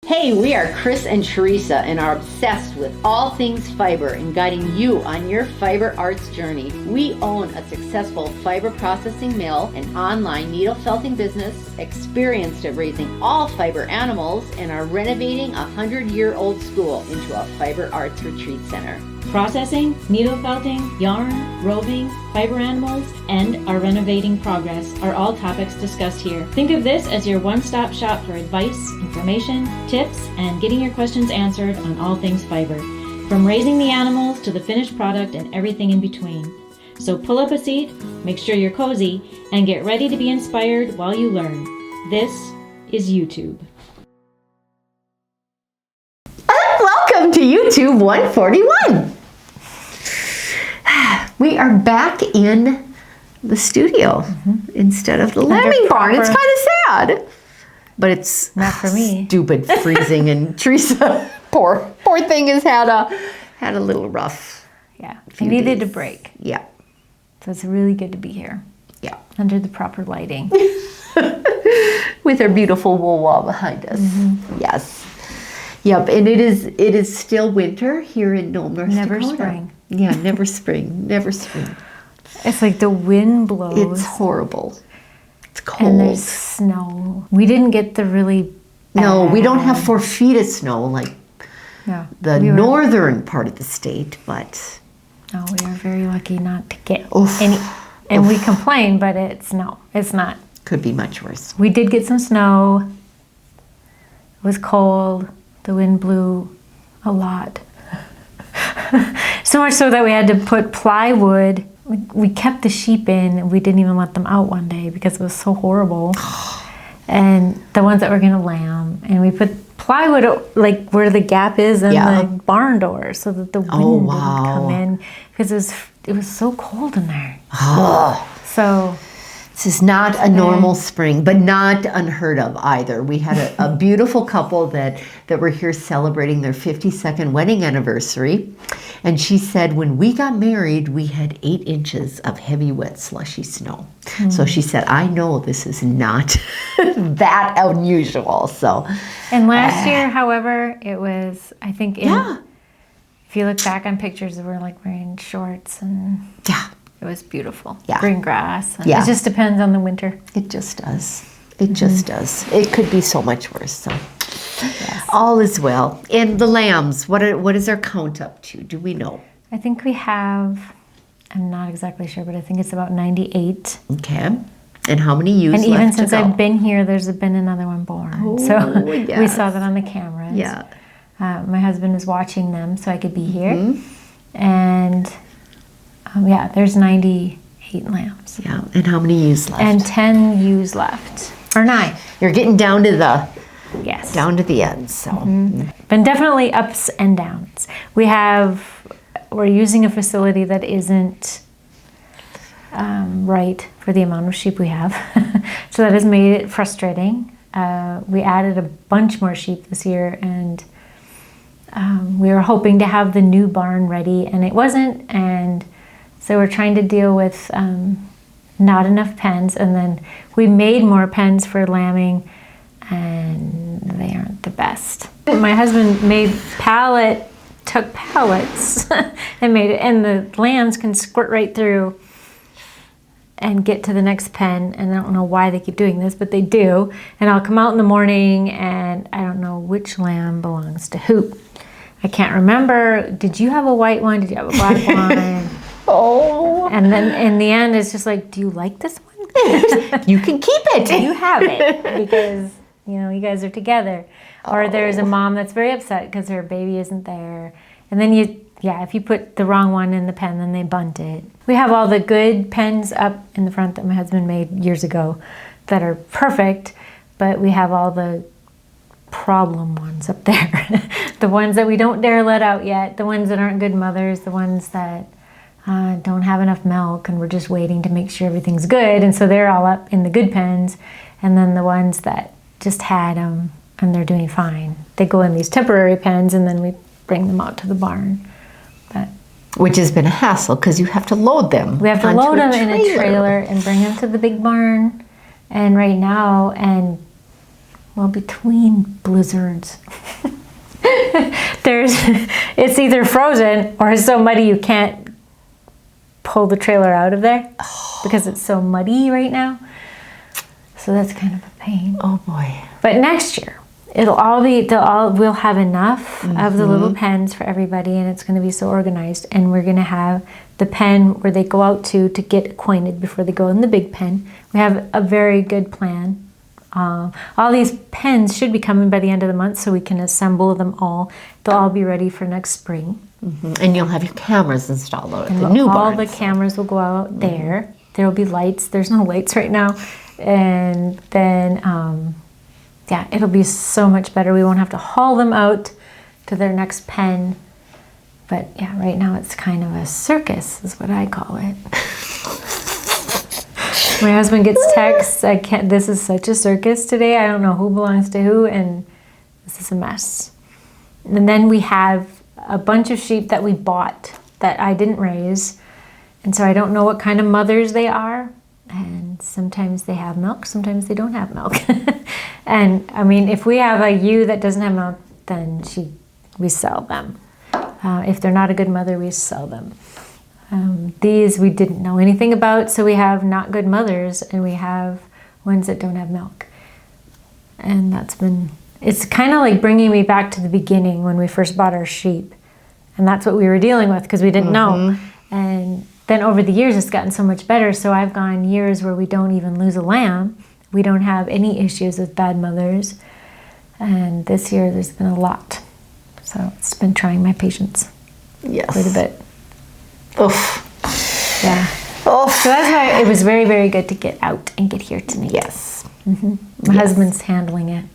Hey, we are Chris and Teresa and are obsessed with all things fiber and guiding you on your fiber arts journey. We own a successful fiber processing mill, an online needle felting business, experienced at raising all fiber animals, and are renovating a 100-year-old school into a fiber arts retreat center. Processing, needle felting, yarn, roving, fiber animals, and our renovating progress are all topics discussed here. Think of this as your one-stop shop for advice, information, tips, and getting your questions answered on all things fiber, from raising the animals to the finished product and everything in between. So pull up a seat, make sure you're cozy, and get ready to be inspired while you learn. This is EweTube. Welcome to EweTube 141. We are back in the studio instead of the lambing barn. It's kind of sad, but it's not for me. Stupid freezing, and Teresa, poor thing, has had a little rough. Yeah, I needed a break. Yeah, so it's really good to be here. Yeah, under the proper lighting, with our beautiful wool wall behind us. Yes. Yep, and it is still winter here in Nome, North Dakota. Never spring. Yeah, never spring, never spring. It's like the wind blows. It's horrible. It's cold. And there's snow. We didn't get the really bad. No, we don't have 4 feet of snow like the northern part of the state, but... No, we are very lucky not to get Oof. any. And we complain, but it's not. Could be much worse. We did get some snow. It was cold. The wind blew a lot. So much so that we had to put plywood. We kept the sheep in, and we didn't even let them out one day because it was so horrible. And the ones that were going to lamb. And we put plywood like where the gap is in the barn door so that the wind didn't come in. Because it was so cold in there. So... This is not a normal spring, but not unheard of either. We had a beautiful couple that were here celebrating their 52nd wedding anniversary. And she said, when we got married, we had 8 inches of heavy, wet, slushy snow. So she said, I know this is not that unusual. So, and last year, however, it was, I think, if you look back on pictures, we're like wearing shorts and... Yeah. It was beautiful. Yeah. Green grass. It just depends on the winter. It just does. It just does. It could be so much worse. So all is well. And the lambs, what is our count up to? Do we know? I think we have, I'm not exactly sure, but I think it's about 98. Okay. And how many ewes left to go? And even since I've been here, there's been another one born. Oh, so we saw that on the cameras. Yeah. My husband was watching them so I could be here. And... there's 98 lambs. Yeah, and how many ewes left? And 10 ewes left, or 9. You're getting down to the end. So, but definitely ups and downs. We're using a facility that isn't right for the amount of sheep we have, so that has made it frustrating. We added a bunch more sheep this year, and we were hoping to have the new barn ready, and it wasn't, and so we're trying to deal with not enough pens, and then we made more pens for lambing, and they aren't the best. My husband took pallets and made it, and the lambs can squirt right through and get to the next pen, and I don't know why they keep doing this, but they do. And I'll come out in the morning, and I don't know which lamb belongs to who. I can't remember. Did you have a white one? Did you have a black one? Oh. And then in the end, it's just like, do you like this one? You can keep it. You have it because, you guys are together. Or there's a mom that's very upset because her baby isn't there. And then if you put the wrong one in the pen, then they bunt it. We have all the good pens up in the front that my husband made years ago that are perfect, but we have all the problem ones up there. The ones that we don't dare let out yet, the ones that aren't good mothers, the ones that don't have enough milk, and we're just waiting to make sure everything's good, and so they're all up in the good pens. And then the ones that just had them and they're doing fine, they go in these temporary pens, and then we bring them out to the barn. Which has been a hassle because you have to load them. We have to load them in a trailer and bring them to the big barn. And right now, well, between blizzards, it's either frozen or it's so muddy you can't pull the trailer out of there because it's so muddy right now. So that's kind of a pain. Oh boy. But next year, we'll have enough of the little pens for everybody, and it's going to be so organized. And we're going to have the pen where they go out to get acquainted before they go in the big pen. We have a very good plan. All these pens should be coming by the end of the month, so we can assemble them all. They'll all be ready for next spring. And you'll have your cameras installed at And the new all barns. the cameras will go out there. There will be lights. There's no lights right now. And then, yeah, it'll be so much better. We won't have to haul them out to their next pen. But yeah, right now it's kind of a circus, is what I call it. My husband gets texts, this is such a circus today. I don't know who belongs to who, and this is a mess. And then we have a bunch of sheep that we bought that I didn't raise. And so I don't know what kind of mothers they are. And sometimes they have milk, sometimes they don't have milk. And I mean, if we have a ewe that doesn't have milk, then we sell them. If they're not a good mother, we sell them. These we didn't know anything about, so we have not good mothers, and we have ones that don't have milk. And it's kind of like bringing me back to the beginning when we first bought our sheep. And that's what we were dealing with because we didn't know. And then over the years, it's gotten so much better. So I've gone years where we don't even lose a lamb. We don't have any issues with bad mothers. And this year, there's been a lot. So it's been trying my patience quite a bit. Oof. Yeah. Oof. So that's why it was very, very good to get out and get here tonight. Yes. My husband's handling it.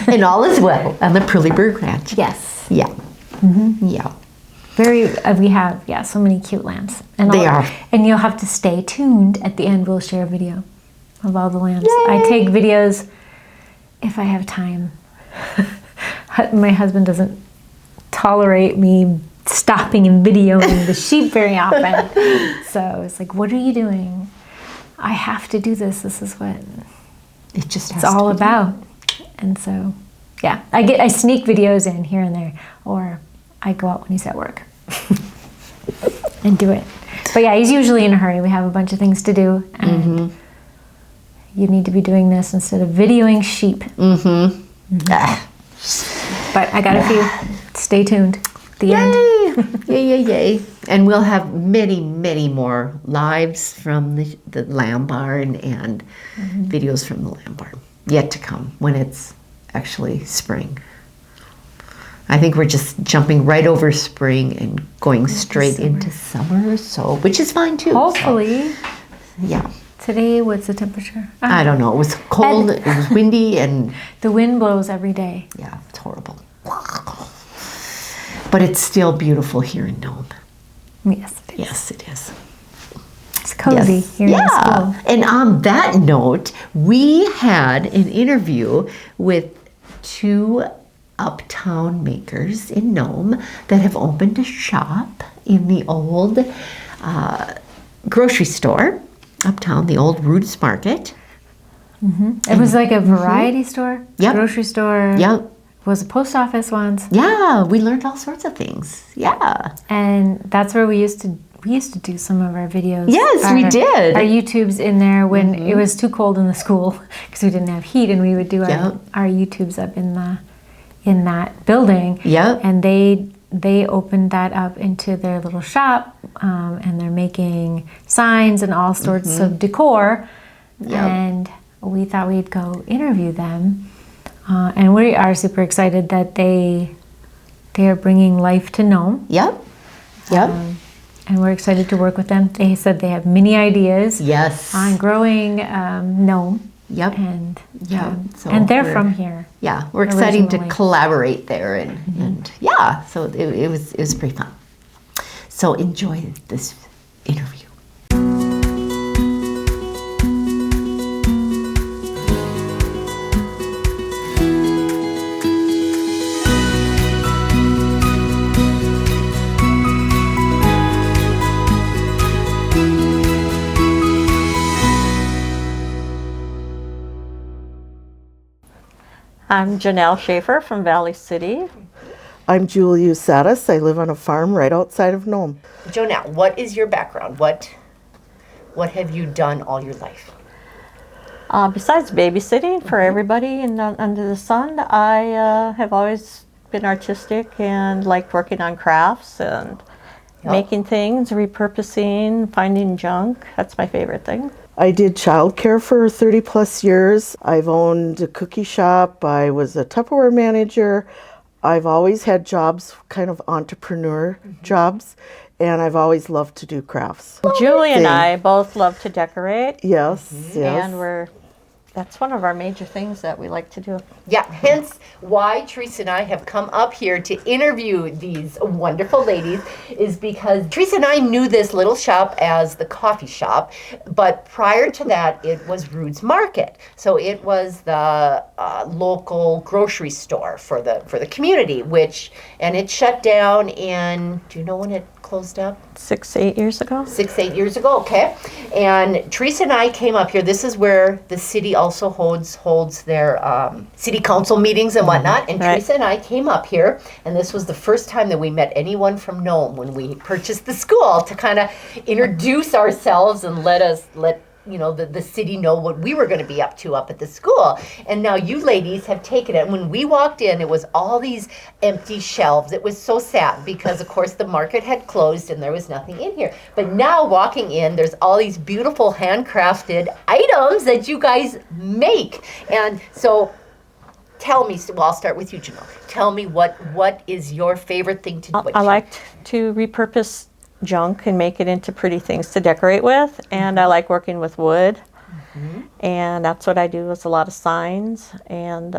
And all is well on the Prillyburg Ranch. Yes. Yeah. Yeah. We have so many cute lambs. And They are. And you'll have to stay tuned. At the end, we'll share a video of all the lambs. Yay. I take videos if I have time. My husband doesn't tolerate me stopping and videoing the sheep very often. So it's like, what are you doing? I have to do this. This is what it's all about. And so, yeah, I sneak videos in here and there, or I go out when he's at work and do it. But yeah, he's usually in a hurry. We have a bunch of things to do, and you need to be doing this instead of videoing sheep. But I got a few. Stay tuned. The end. Yay. And we'll have many, many more lives from the lamb barn and videos from the lamb barn yet to come when it's actually spring. I think we're just jumping right over spring and going straight into summer, which is fine too. Hopefully. So, yeah. Today, what's the temperature? I don't know. It was cold, it was windy, and the wind blows every day. yeah, it's horrible. But it's still beautiful here in Nome. Yes, it is. Yes, it is. It's cozy here in the school. And on that note, we had an interview with 2 uptown makers in Nome that have opened a shop in the old grocery store uptown, the old Roots Market. It was like a variety store, grocery store. Yep. Was a post office once. Yeah, we learned all sorts of things. Yeah. And that's where we used to do some of our videos. Yes, we did. Our YouTubes in there when it was too cold in the school because we didn't have heat, and we would do our YouTubes up in that building. Yep. And they opened that up into their little shop, and they're making signs and all sorts of decor. Yep. And we thought we'd go interview them. And we are super excited that they are bringing life to Nome. Yep. And we're excited to work with them. They said they have many ideas on growing Nome. Yep. And So and they're from here. Yeah, we're excited to collaborate there, and yeah, so it was pretty fun. So enjoy this interview. I'm Janelle Schaefer from Valley City. I'm Julie Usatis. I live on a farm right outside of Nome. Jonelle, what is your background? What have you done all your life? Besides babysitting for everybody under the sun, I have always been artistic and liked working on crafts and making things, repurposing, finding junk. That's my favorite thing. I did childcare for 30 plus years. I've owned a cookie shop. I was a Tupperware manager. I've always had jobs, kind of entrepreneur jobs, and I've always loved to do crafts. Julie and I both love to decorate. Yes, yes. And that's one of our major things that we like to do. Yeah, hence why Teresa and I have come up here to interview these wonderful ladies is because Teresa and I knew this little shop as the coffee shop, but prior to that, it was Rude's Market. So it was the local grocery store for the community, and it shut down in, do you know when it closed up? 6-8 years ago. 6-8 years ago, okay. And Teresa and I came up here. This is where the city also holds their city council meetings and whatnot. And Right. Teresa and I came up here, and this was the first time that we met anyone from Nome when we purchased the school, to kind of introduce ourselves and let the city know what we were going to be up to up at the school. And now you ladies have taken it. When we walked in, it was all these empty shelves. It was so sad because, of course, the market had closed and there was nothing in here. But now walking in, there's all these beautiful handcrafted items that you guys make. And so tell me, well, I'll start with you, Janelle. Tell me what is your favorite thing to do? I like to repurpose junk and make it into pretty things to decorate with, and I like working with wood, and that's what I do is a lot of signs, and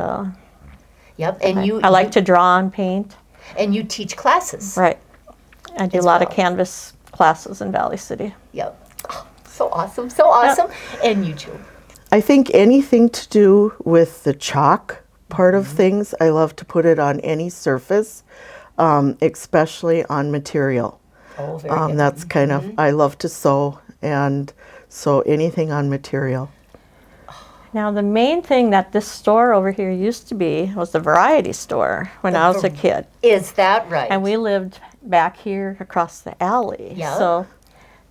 Yep, and I like to draw and paint. And you teach classes. Right. I do a lot of canvas classes in Valley City. Yep. Oh, so awesome, so awesome. And you too. I think anything to do with the chalk part of things, I love to put it on any surface, especially on material. Oh, very good. That's kind of, I love to sew, and so anything on material. Now the main thing that this store over here used to be was the variety store when I was a kid. Is that right? And we lived back here across the alley. Yeah. So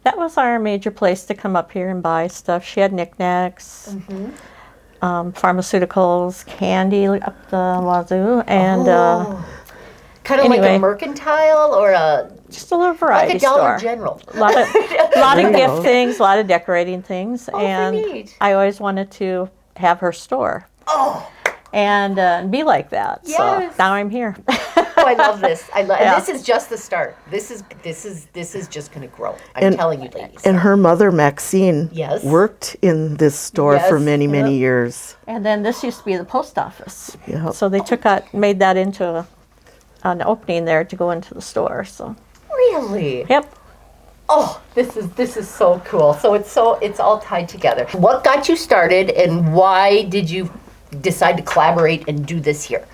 that was our major place to come up here and buy stuff. She had knickknacks, pharmaceuticals, candy up the wazoo, and kind of like anyway. a mercantile or just a little variety like a Dollar store. General. A lot of gift things, a lot of decorating things, and neat. I always wanted to have her store. Oh, And be like that. Yes. So now I'm here. oh, I love this. I love. Yeah. And this is just the start. This is just going to grow. I'm telling you, ladies. And her mother, Maxine, Yes. worked in this store Yes. for many, many years. And then this used to be the post office. Yep. So they made that into an opening there to go into the store. So Really? yep. Oh, this is so cool. So it's all tied together. What got you started, and why did you decide to collaborate and do this here?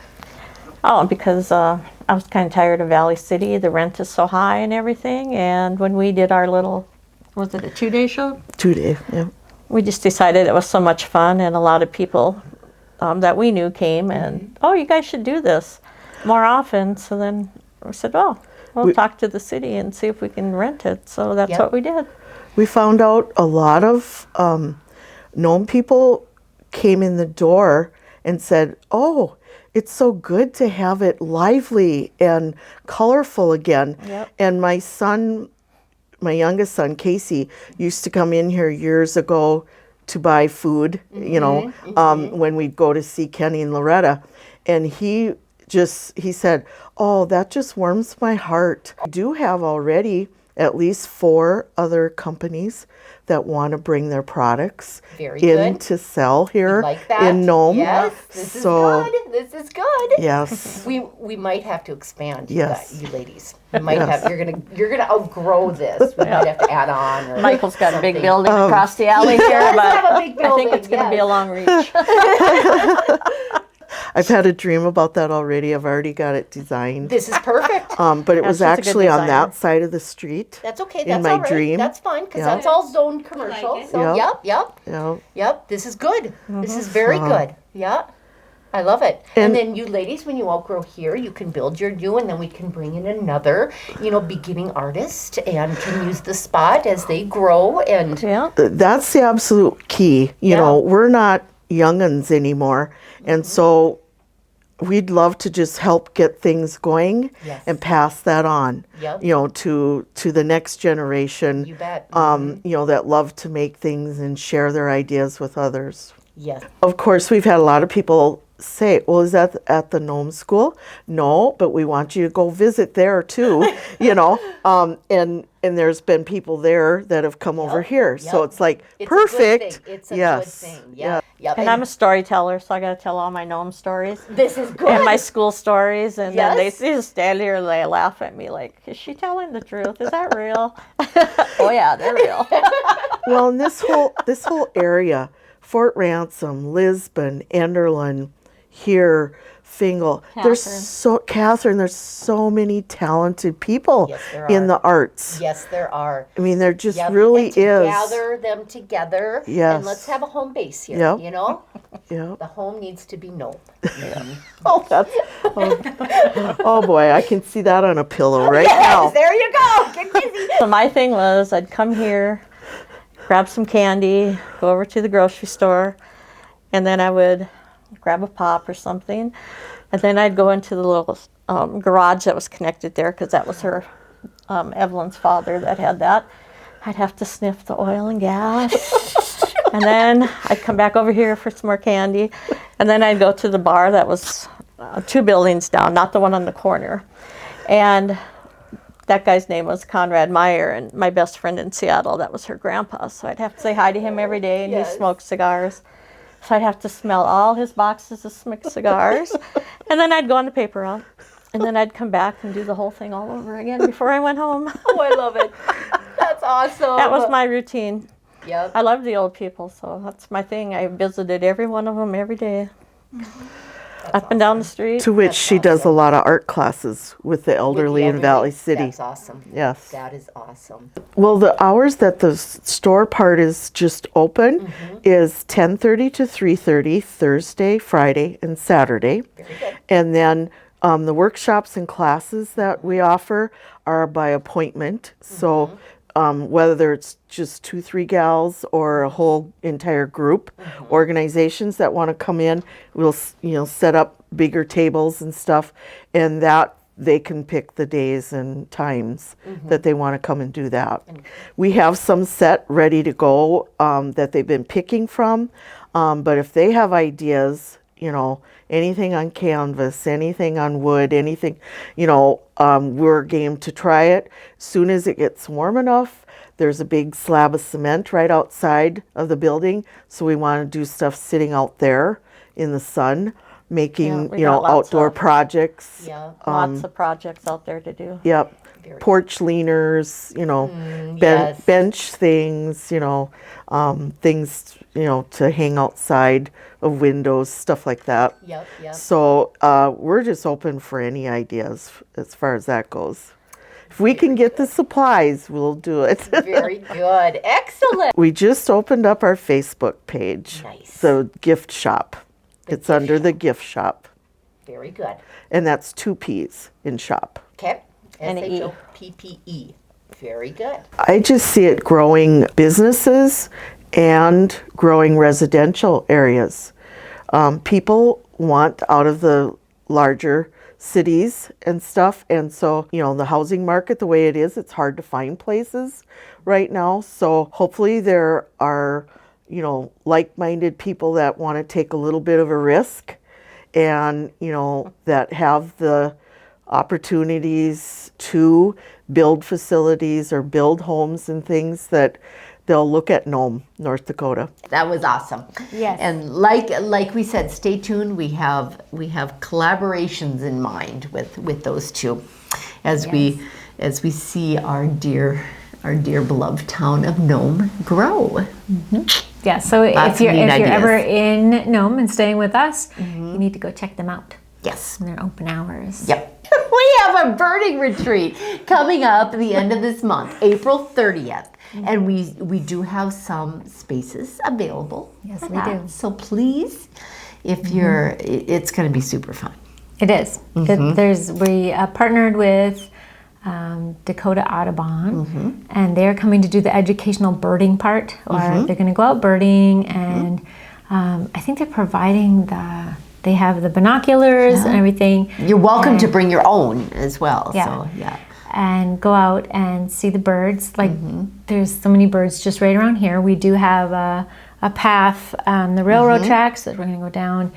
Oh, because I was kind of tired of Valley City. The rent is so high and everything. And when we did our little, was it a 2-day show? 2-day, yeah. We just decided it was so much fun, and a lot of people that we knew came and, oh, you guys should do this more often. So then we said, well, we'll talk to the city and see if we can rent it. So that's Yep. what we did. We found out a lot of Nome people came in the door and said, oh, it's so good to have it lively and colorful again. Yep. And my youngest son, Casey, used to come in here years ago to buy food, when we'd go to see Kenny and Loretta. And he said, oh, that just warms my heart. I do have already at least 4 other companies that want to bring their products Very in good. to sell here Like that? in Nome. Yes, this is good. This is good. Yes. We might have to expand. Yes. You ladies. You might have. You're gonna outgrow this. We might have to add on. Or Michael's got a big something. building across the alley here, does but have a big I think building, it's going to be yes. a long reach. I've had a dream about that already. I've already got it designed. This is perfect. But it was she's a good actually on designer. that side of the street. That's okay. in That's my all right. dream. That's fine because Yeah. that's all zoned commercial. it. So Yep. yep. Yeah. Yep. This is good. This is very good. Yeah. I love it. And And- then you ladies, when you outgrow here, you can build your new, and then we can bring in another, beginning artist and can use the spot as they grow. And Yeah. That's the absolute key. You know, we're not young'uns anymore. And so we'd love to just help get things going Yes. and pass that on, Yep. to the next generation. You bet. That love to make things and share their ideas with others. Yes. Of course, we've had a lot of people say, well, is that at the Nome School? No, but we want you to go visit there too, and there's been people there that have come over here. So Yep. it's like, It's perfect. A good thing. It's a yes. good thing. Yeah. Yep. And I'm a storyteller, so I got to tell all my gnome stories. This is good. And my school stories, and then Yes. they just stand here and they laugh at me like, is she telling the truth? Is that real? Oh yeah, they're real. Well, in this whole area, Fort Ransom, Lisbon, Enderlin, here, Fingal, Catherine, there's so many talented people Yes, there in are. the arts. Yes, there are. I mean, there just Yep. really and to is. gather them together. Yes. And let's have a home base here. Yep. Yeah. The home needs to be Nome. Oh, oh boy, I can see that on a pillow right now. There you go. Get busy. So my thing was I'd come here, grab some candy, go over to the grocery store, and then I would grab a pop or something. And then I'd go into the little garage that was connected there because that was her, Evelyn's father that had that. I'd have to sniff the oil and gas. And then I'd come back over here for some more candy. And then I'd go to the bar that was 2 buildings down, not the one on the corner. And that guy's name was Conrad Meyer, and my best friend in Seattle, that was her grandpa. So I'd have to say hi to him every day, and Yes. he smoked cigars. So I'd have to smell all his boxes of smoked cigars. And then I'd go on the paper route. And then I'd come back and do the whole thing all over again before I went home. Oh, I love it. That's awesome. That was my routine. Yep. I love the old people, so that's my thing. I visited every one of them every day. Up and down the street. To which she does a lot of art classes with the elderly in Valley City. That's awesome. Yes. That is awesome. Well, the hours that the store part is just open is 10:30 to 3:30 Thursday, Friday, and Saturday. Very good. And then the workshops and classes that we offer are by appointment. So whether it's just 2-3 gals or a whole entire group, organizations that want to come in, we'll set up bigger tables and stuff, and that they can pick the days and times that they want to come and do that. We have some set ready to go that they've been picking from, but if they have ideas, anything on canvas, anything on wood, anything, we're game to try it. As soon as it gets warm enough, there's a big slab of cement right outside of the building, so we want to do stuff sitting out there in the sun, making, we got lots outdoor of- projects. Yeah. Lots of projects out there to do. Yep. Very Porch leaners, yes. bench things, things, to hang outside of windows, stuff like that. Yep. Yep. So we're just open for any ideas as far as that goes. If we can get the supplies, we'll do it. Very good. Excellent. We just opened up our Facebook page. Nice. The gift shop. It's under the gift shop. Very good. And that's 2 P's in shop. Okay. And an E. SHOPPE. Very good. I just see it growing businesses and growing residential areas. People want out of the larger cities and stuff, and so the housing market the way it is, it's hard to find places right now. So hopefully there are like-minded people that want to take a little bit of a risk, and that have the opportunities to build facilities or build homes and things, that they'll look at Nome, North Dakota. That was awesome. Yes. And like we said, stay tuned. We have collaborations in mind with those two, as we see our dear beloved town of Nome grow. Yeah, so Lots if you're of neat ever ideas. in Nome and staying with us, you need to go check them out. Yes. And their open hours. Yep. We have a birding retreat coming up at the end of this month, April 30th. And we do have some spaces available. Yes, for we that. do. So please, if you're, it's going to be super fun. It is. We partnered with Dakota Audubon, and they're coming to do the educational birding part, or they're going to go out birding, and I think they're providing they have the binoculars and everything. You're welcome to bring your own as well. Yeah. So, yeah. And go out and see the birds. Like there's so many birds just right around here. We do have a path on the railroad tracks that we're going to go down.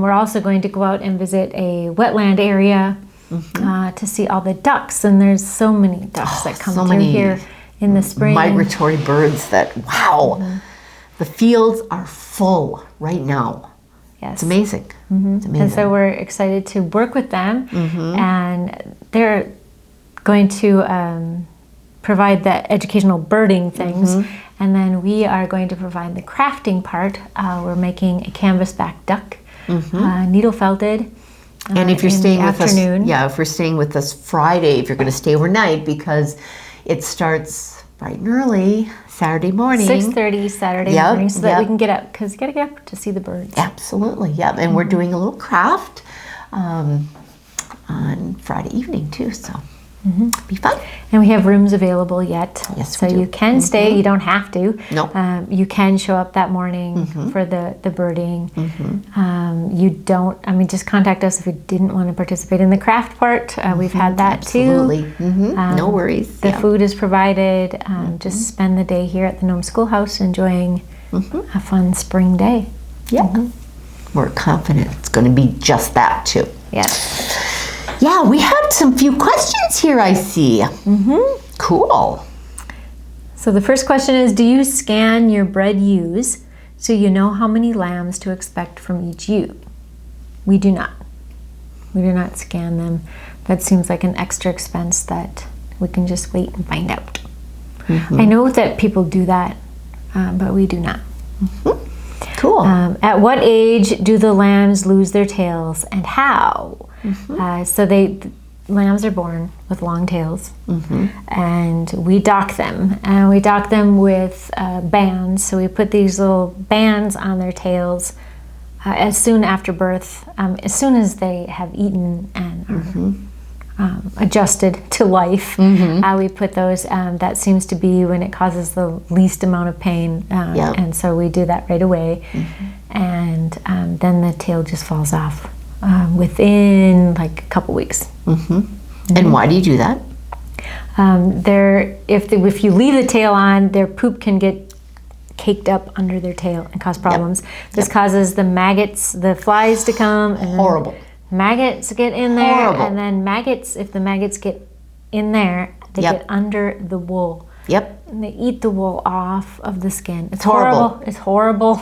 We're also going to go out and visit a wetland area to see all the ducks. And there's so many ducks that come through here in the spring. Migratory birds that, wow, the fields are full right now. Yes. It's amazing. It's amazing. And so we're excited to work with them, and they're going to provide the educational birding things, and then we are going to provide the crafting part. We're making a canvasback duck, needle felted. And if you're staying with us, afternoon. if we're staying with us Friday, if you're going to stay overnight, because it starts bright and early Saturday morning. 6:30 Saturday morning, so that we can get up, because you got to get up to see the birds. Absolutely, yep. And we're doing a little craft on Friday evening too, so be fun. And we have rooms available yet. Yes, so we do. you can stay. You don't have to. Nope. You can show up that morning for the birding. You don't. I mean, just contact us if you didn't want to participate in the craft part. We've had that Absolutely. too. No worries. The food is provided. Just spend the day here at the Nome Schoolhouse enjoying a fun spring day. Yep. We're confident it's going to be just that too. Yes. Yeah, we had some few questions here, I see. Cool. So the first question is, do you scan your bred ewes so you know how many lambs to expect from each ewe? We do not. We do not scan them. That seems like an extra expense that we can just wait and find out. I know that people do that, but we do not. Cool. At what age do the lambs lose their tails, and how? So lambs are born with long tails, and we dock them. And we dock them with bands. So we put these little bands on their tails as soon after birth, as soon as they have eaten and are adjusted to life. We put those. That seems to be when it causes the least amount of pain, and so we do that right away. And then the tail just falls off within like a couple weeks. And why do you do that? If you leave the tail on, their poop can get caked up under their tail and cause problems. This causes the maggots, the flies to come. And Horrible. Maggots get in there, Horrible. and then if the maggots get in there, they get under the wool. And they eat the wool off of the skin. It's horrible. It's horrible.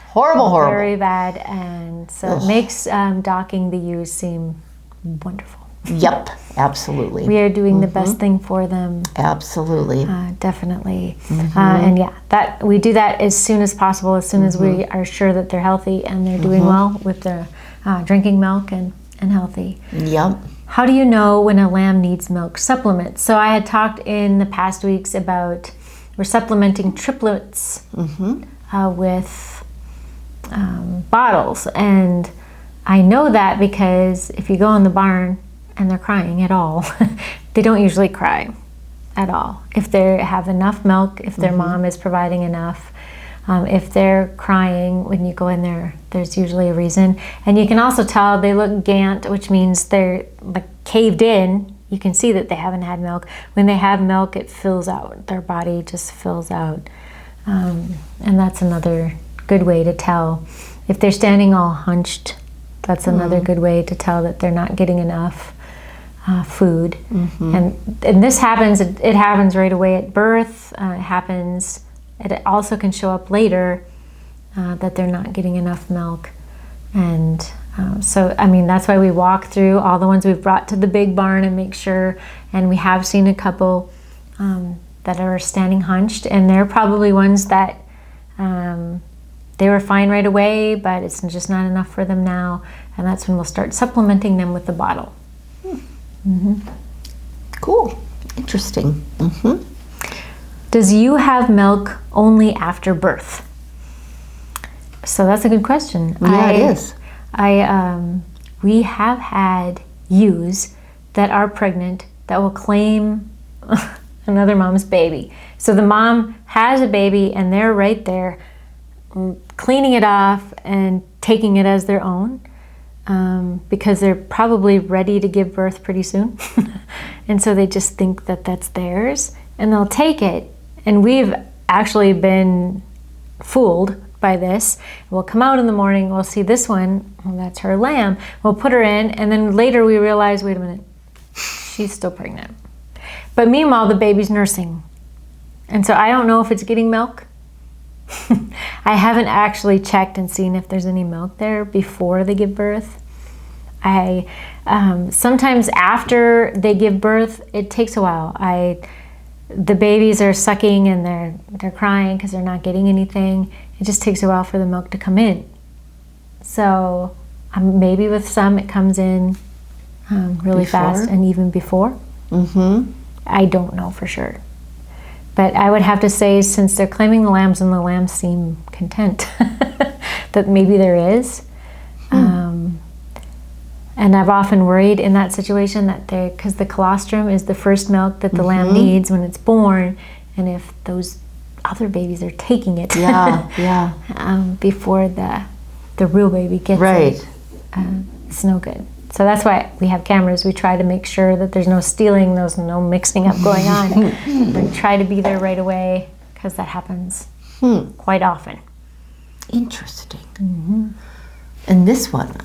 Horrible. Very bad, and so it makes docking the ewes seem wonderful. Yep, absolutely. We are doing the best thing for them. Absolutely. Definitely. And that we do that as soon as possible, as soon as we are sure that they're healthy and they're doing well with their drinking milk and healthy. Yep. How do you know when a lamb needs milk supplements? So I had talked in the past weeks about we're supplementing triplets with bottles, and I know that because if you go in the barn and they're crying at all, they don't usually cry at all. If they have enough milk, if their mom is providing enough, if they're crying when you go in there, there's usually a reason. And you can also tell they look gant, which means they're like caved in. You can see that they haven't had milk. When they have milk, it fills out. Their body just fills out. And that's another good way to tell. If they're standing all hunched, that's another good way to tell that they're not getting enough food. And this happens, it happens right away at birth. It also can show up later that they're not getting enough milk. And so, I mean, that's why we walk through all the ones we've brought to the big barn and make sure, and we have seen a couple that are standing hunched, and they're probably ones that they were fine right away, but it's just not enough for them now, and that's when we'll start supplementing them with the bottle. Cool. Interesting. Does you have milk only after birth? So that's a good question. Yeah, it is. We have had ewes that are pregnant that will claim another mom's baby. So the mom has a baby and they're right there cleaning it off and taking it as their own because they're probably ready to give birth pretty soon. And so they just think that that's theirs and they'll take it. And we've actually been fooled by this. We'll come out in the morning, we'll see this one, well, that's her lamb. We'll put her in, and then later we realize, wait a minute, she's still pregnant. But meanwhile, the baby's nursing. And so I don't know if it's getting milk. I haven't actually checked and seen if there's any milk there before they give birth. Sometimes after they give birth, it takes a while. The babies are sucking and they're crying because they're not getting anything. It just takes a while for the milk to come in. So maybe with some it comes in really fast and even before. Mm-hmm. I don't know for sure. But I would have to say, since they're claiming the lambs and the lambs seem content, that maybe there is. And I've often worried in that situation that because the colostrum is the first milk that the lamb needs when it's born, and if those other babies are taking it before the real baby gets it, it's no good. So that's why we have cameras. We try to make sure that there's no stealing, there's no mixing up going on. We try to be there right away because that happens quite often. Interesting. Mm-hmm. And this one,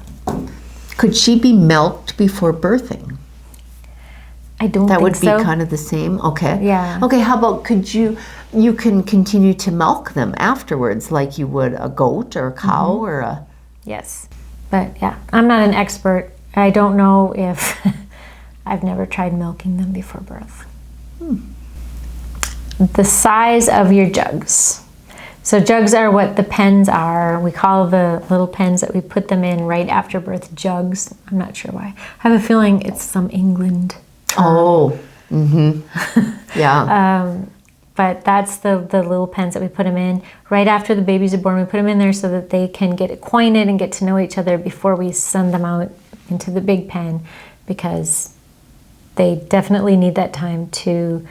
could she be milked before birthing? I don't think so. That would be kind of the same? Okay. Yeah. Okay, how about you can continue to milk them afterwards like you would a goat or a cow or a... Yes. But yeah, I'm not an expert. I don't know if... I've never tried milking them before birth. The size of your jugs. So jugs are what the pens are. We call the little pens that we put them in right after birth jugs. I'm not sure why. I have a feeling it's some England term. Oh, yeah. But that's the little pens that we put them in. Right after the babies are born, we put them in there so that they can get acquainted and get to know each other before we send them out into the big pen, because they definitely need that time for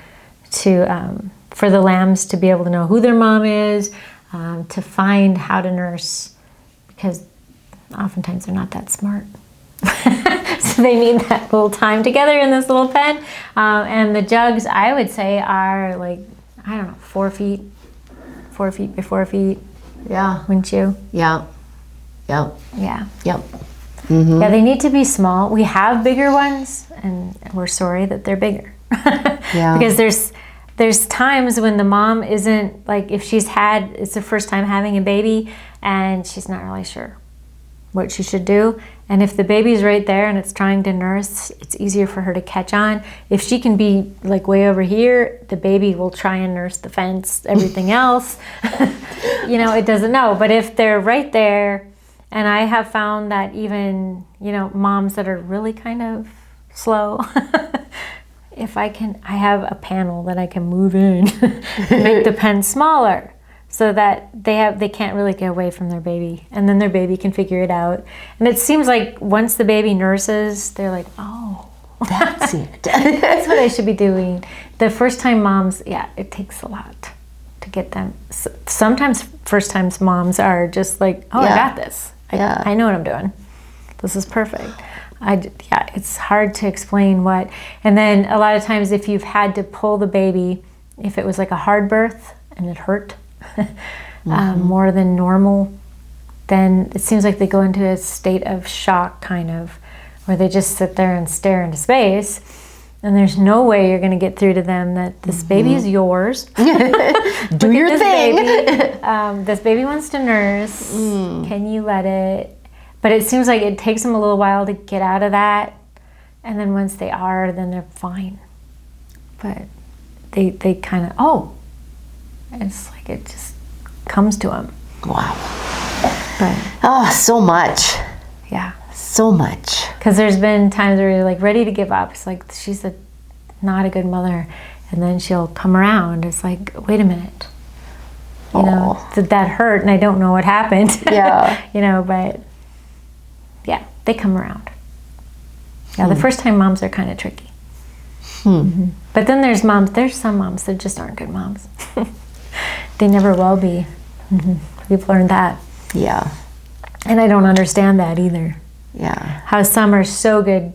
the lambs to be able to know who their mom is, to find how to nurse, because oftentimes they're not that smart. So they need that little time together in this little pen. And the jugs, I would say, are like, I don't know, 4 feet by 4 feet. Yeah. Wouldn't you? Yeah. Yeah. Yeah. Yep. Mm-hmm. Yeah, they need to be small. We have bigger ones, and we're sorry that they're bigger. Yeah. Because there's times when the mom isn't, like, if it's the first time having a baby and she's not really sure what she should do. And if the baby's right there and it's trying to nurse, it's easier for her to catch on. If she can be like way over here, the baby will try and nurse the fence, everything else. It doesn't know. But if they're right there, and I have found that even, moms that are really kind of slow, I have a panel that I can move in and make the pen smaller so that they can't really get away from their baby, and then their baby can figure it out. And it seems like once the baby nurses, they're like, oh, that's it. That's what I should be doing. The first time moms, it takes a lot to get them. Sometimes first time moms are just like, oh, I got this. I know what I'm doing. This is perfect. It's hard to explain what. And then a lot of times if you've had to pull the baby, if it was like a hard birth and it hurt more than normal, then it seems like they go into a state of shock, kind of, where they just sit there and stare into space. And there's no way you're going to get through to them that this baby is yours. Do your thing. This baby wants to nurse. Can you let it? But it seems like it takes them a little while to get out of that. And then once they are, then they're fine. But they kind of, it's like it just comes to them. Wow. But, so much. Yeah. So much. Because there's been times where you're like ready to give up. It's like she's not a good mother. And then she'll come around. It's like, wait a minute. You know, that hurt, and I don't know what happened. Yeah. You know, but yeah, they come around. Yeah, the first time moms are kind of tricky. But then there's some moms that just aren't good moms. They never will be. We've learned that. Yeah. And I don't understand that either. Yeah. How some are so good,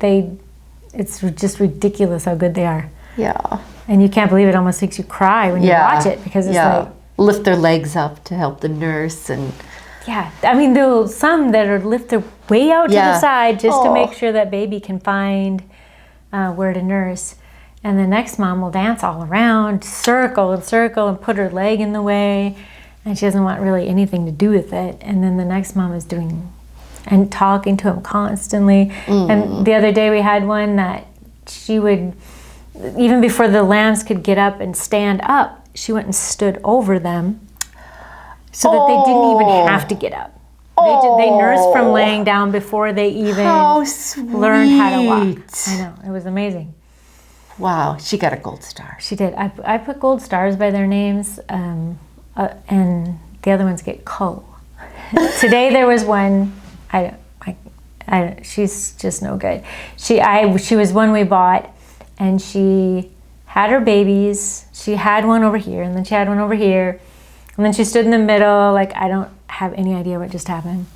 it's just ridiculous how good they are. Yeah. And you can't believe it. Almost makes you cry when you watch it, because it's like, lift their legs up to help the nurse, and yeah. I mean, there's some that are lift their way out to the side just to make sure that baby can find where to nurse. And the next mom will dance all around, circle and circle, and put her leg in the way, and she doesn't want really anything to do with it. And then the next mom is doing and talking to him constantly. And the other day we had one that she would, even before the lambs could get up and stand up, she went and stood over them so that they didn't even have to get up. They nursed from laying down before they even learned how to walk. I know, it was amazing. Wow, she got a gold star. She did. I put gold stars by their names, and the other ones get co. Today there was one. She's just no good. She was one we bought, and she had her babies. She had one over here, and then she had one over here, and then she stood in the middle. Like, I don't have any idea what just happened.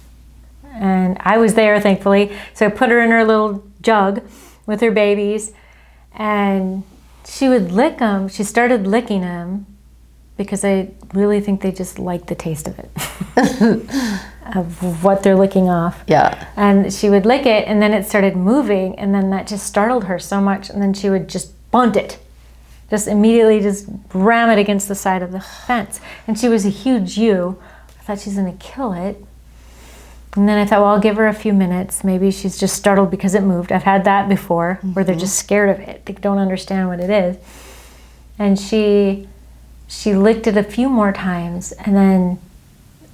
And I was there, thankfully, so I put her in her little jug with her babies. And she would lick them. She started licking them because I really think they just like the taste of it, of what they're licking off. Yeah. And she would lick it, and then it started moving, and then that just startled her so much, and then she would just bunt it. Just immediately just ram it against the side of the fence. And she was a huge ewe. I thought she's gonna kill it. And then I thought, well, I'll give her a few minutes. Maybe she's just startled because it moved. I've had that before, where they're just scared of it. They don't understand what it is. And she licked it a few more times, and then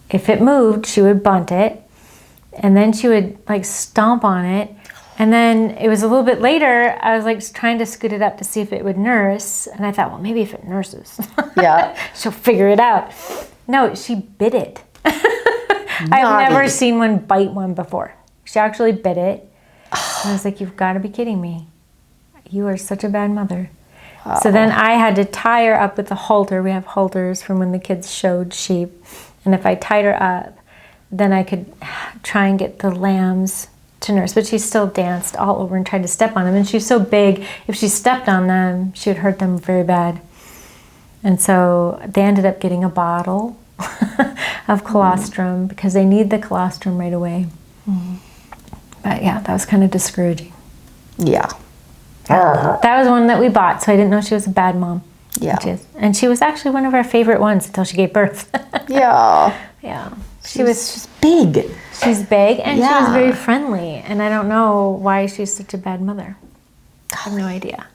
if it moved, she would bunt it, and then she would like stomp on it. And then it was a little bit later, I was like trying to scoot it up to see if it would nurse. And I thought, well, maybe if it nurses, she'll figure it out. No, she bit it. I've never seen one bite one before. She actually bit it. I was like, you've got to be kidding me. You are such a bad mother. So then I had to tie her up with a halter. We have halters from when the kids showed sheep. And if I tied her up, then I could try and get the lambs to nurse. But she still danced all over and tried to step on them. And she's so big, if she stepped on them, she would hurt them very bad. And so they ended up getting a bottle of colostrum because they need the colostrum right away. But yeah, that was kind of discouraging. Yeah. That was one that we bought, so I didn't know she was a bad mom. Yeah. And she was actually one of our favorite ones until she gave birth. Yeah. Yeah. She's big. She's big, and she was very friendly. And I don't know why she's such a bad mother. I have no idea.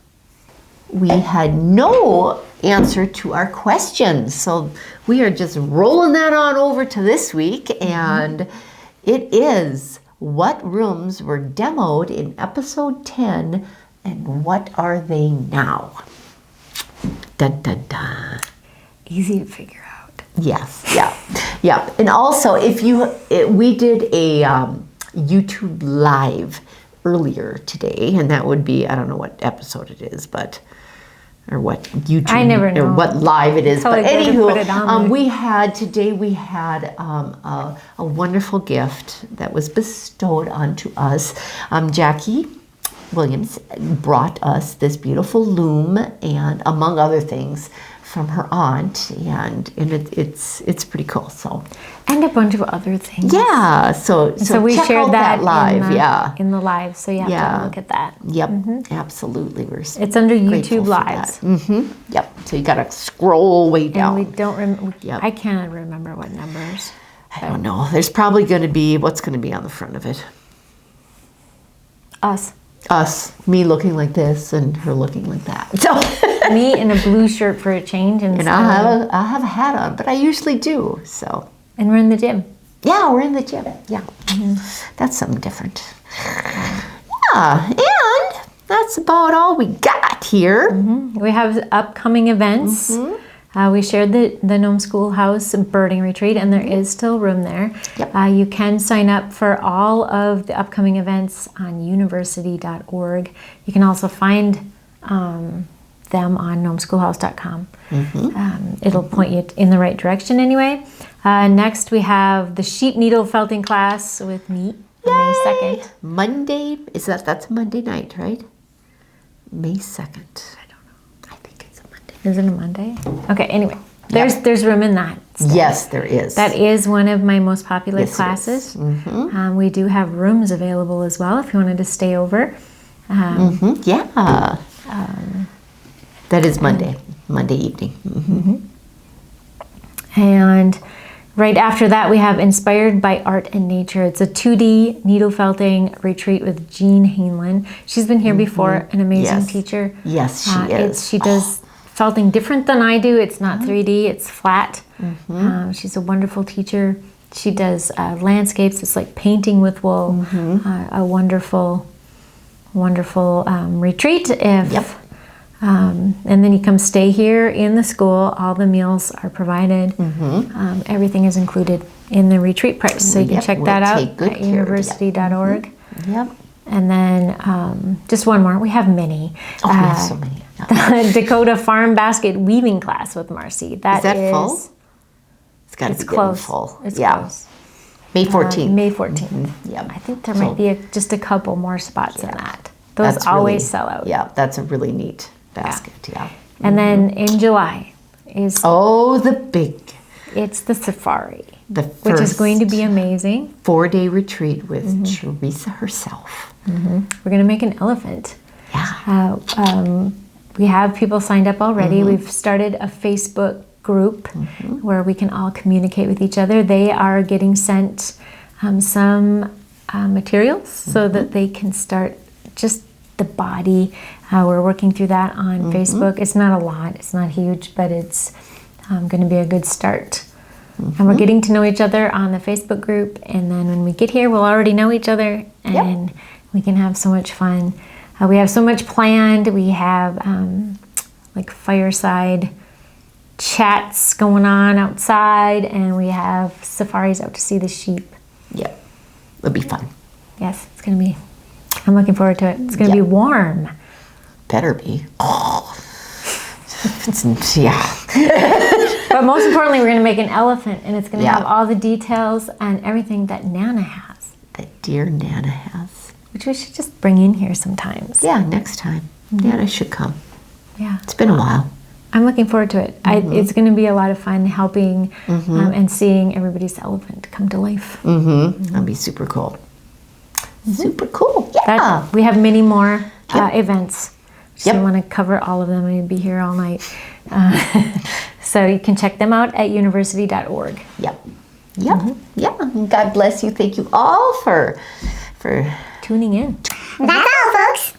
We had no answer to our questions, so we are just rolling that on over to this week, and it is, what rooms were demoed in episode 10 and what are they now? Dun, dun, dun. Easy to figure out. Yes, yeah. And also, we did a YouTube live earlier today, and that would be, I don't know what episode it is, or what YouTube, I never know. or what live it is. But anywho, we had a wonderful gift that was bestowed onto us. Jackie Williams brought us this beautiful loom, and among other things, from her aunt, and it's pretty cool. So, and a bunch of other things. Yeah, so we check shared out that live. in the live. So you have to look at that. Yep, absolutely. It's under YouTube Lives. Yep. So you got to scroll way down. And we don't remember. I can't remember what numbers. I don't know. There's probably going to be, what's going to be on the front of it? Us, me looking like this and her looking like that. So me in a blue shirt for a change, and I have a hat on, but I usually do. So, and we're in the gym. Yeah, we're in the gym. Yeah, that's something different. Yeah, and that's about all we got here. We have upcoming events. We shared the Nome Schoolhouse birding retreat, and there is still room there. Yep. You can sign up for all of the upcoming events on university.org. You can also find them on nomeschoolhouse.com. It'll point you in the right direction anyway. Next, we have the sheep needle felting class with me on May 2nd. Monday, that's Monday night, right? May 2nd. I don't know. I think it's a Monday. Is it a Monday? Okay, anyway, there's room in that. Yes, there is. That is one of my most popular Yes, it is. classes. We do have rooms available as well if you wanted to stay over. Yeah. That is Monday evening. And right after that, we have Inspired by Art and Nature. It's a 2D needle felting retreat with Jean Hainlin. She's been here before, an amazing Yes. teacher. Yes, she is. She does felting different than I do. It's not 3D, it's flat. She's a wonderful teacher. She does landscapes. It's like painting with wool. A wonderful, wonderful retreat. And then you come stay here in the school. All the meals are provided. Everything is included in the retreat price. So you can check that out at university.org. Yep. And then just one more. We have many. Oh, we have so many. The Dakota Farm Basket Weaving class with Marcy. Is that full? It's got to be close. full. It's yeah. close. May 14th. May 14th. Yep. I think there might be just a couple more spots in that. Those That's always really- sell out. Yeah, that's a really neat basket. Yeah. And then in July is the big, it's the safari, the which is first going to be amazing. 4-day retreat with Teresa herself. We're going to make an elephant. Yeah. We have people signed up already. We've started a Facebook group where we can all communicate with each other. They are getting sent some materials so that they can start just the body. We're working through that on Facebook. It's not a lot, it's not huge, but it's going to be a good start. And we're getting to know each other on the Facebook group, and then when we get here, we'll already know each other, and we can have so much fun. We have so much planned. We have like fireside chats going on outside, and we have safaris out to see the sheep. Yep. It'll be fun. Yes, it's going to be, I'm looking forward to it. It's going to be warm. Better be. Yeah. But most importantly, we're going to make an elephant, and it's going to Yeah. have all the details and everything that Nana has, That dear Nana has. which we should just bring in here sometimes. Yeah, next time. Nana should come. Yeah. It's been a while. I'm looking forward to it. It's going to be a lot of fun helping and seeing everybody's elephant come to life. That'll be super cool. Super cool. Yeah. We have many more events. Just Yep. don't want to cover all of them. I'd be here all night. So you can check them out at university.org. Yep. Yep. Yeah. And God bless you. Thank you all for Tuning in. That's all, folks.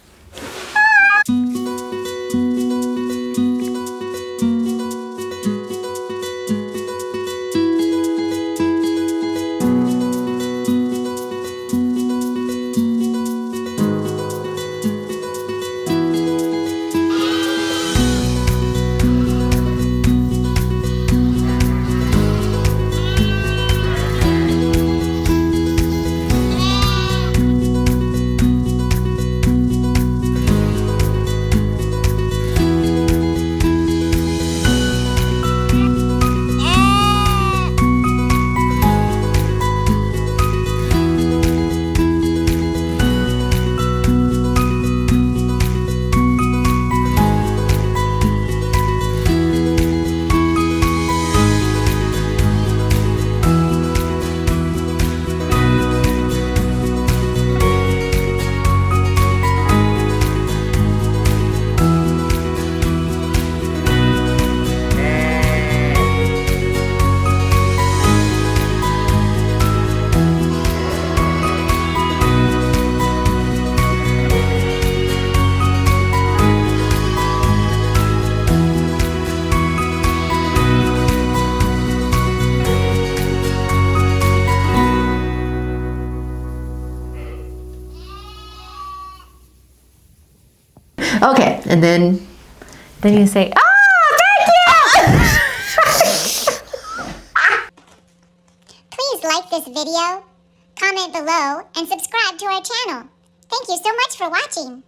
Okay. And then Then you say, "Ah, thank you!" video? Comment below and subscribe to our channel. Thank you so much for watching.